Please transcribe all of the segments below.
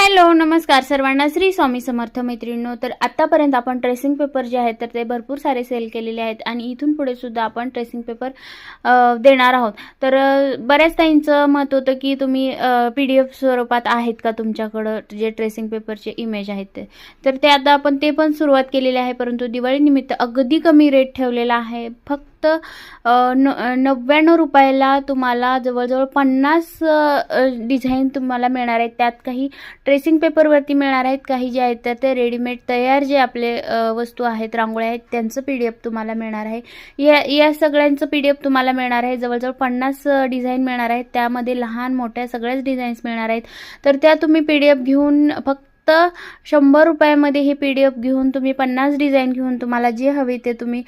Hello नमस्कार सर्वांना, श्री स्वामी समर्थ मैत्रिणींनो। तर आतापर्यंत आपण ट्रेसिंग पेपर जे आहेत तर ते भरपूर सारे सेल केलेले आहेत आणि इथून पुढे सुद्धा आपण ट्रेसिंग पेपर देणार आहोत। तर बऱ्याच ताईंचं मत होतं की तुम्ही PDF स्वरूपात आहेत का तुमच्याकडे जे ट्रेसिंग पेपरचे इमेज आहेत तर ते आता आपण ते पण सुरुवात केलेली आहे, परंतु दिवाळी निमित्त अगदी कमी रेट ठेवलेला आहे। फक्त 99 रुपयाला तुम्हाला जवळजवळ 50 डिझाईन तुम्हाला मिळणार आहेत। त्यात काही ट्रेसिंग पेपरवरती मिळणार आहेत, काही जे आहेत तर ते रेडीमेड तयार जे आपले वस्तू आहेत, रांगोळ्या आहेत, त्यांचं PDF तुम्हाला मिळणार आहे। या सगळ्यांचं PDF तुम्हाला मिळणार आहे। जवळजवळ 50 डिझाईन मिळणार आहेत, त्यामध्ये लहान मोठ्या सगळ्याच डिझाईन्स मिळणार आहेत। तर त्या तुम्ही PDF घेऊन फक्त 100 रुपयामध्ये हे PDF घेऊन तुम्ही 50 डिझाईन घेऊन तुम्हाला जे हवे ते तुम्ही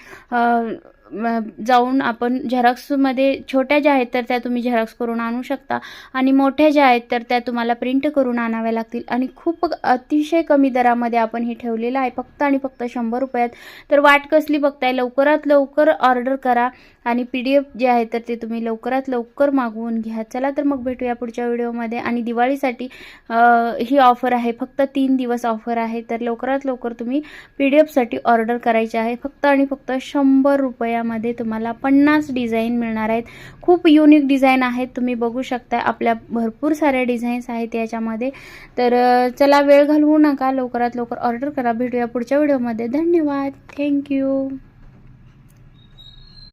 जाऊन आपण झेरॉक्समध्ये छोट्या ज्या आहेत तर त्या तुम्ही झेरॉक्स करून आणू शकता आणि मोठ्या ज्या आहेत तर त्या तुम्हाला प्रिंट करून आणाव्या लागतील आणि खूप अतिशय कमी दरामध्ये आपण हे ठेवलेलं आहे, फक्त आणि फक्त 100 रुपयात। तर वाट कसली बघताय, लवकरात लवकर ऑर्डर करा आणि PDF जे आहे तर ते तुम्ही लवकरात लवकर मागवून घ्या। चला तर मग भेटूया पुढच्या व्हिडिओमध्ये। आणि दिवाळीसाठी ही ऑफर आहे, फक्त 3 दिवस ऑफर आहे, तर लवकरात लवकर तुम्ही PDF साठी ऑर्डर करायची आहे। फक्त आणि फक्त 100 रुपयामध्ये तुम्हाला 50 डिझाईन मिळणार आहेत। खूप युनिक डिझाईन आहेत, तुम्ही बघू शकता आपल्या भरपूर साऱ्या डिझाईन्स आहेत याच्यामध्ये। तर चला वेळ घालवू नका, लवकरात लवकर ऑर्डर करा। भेटूया पुढच्या व्हिडिओमध्ये। धन्यवाद, थँक्यू।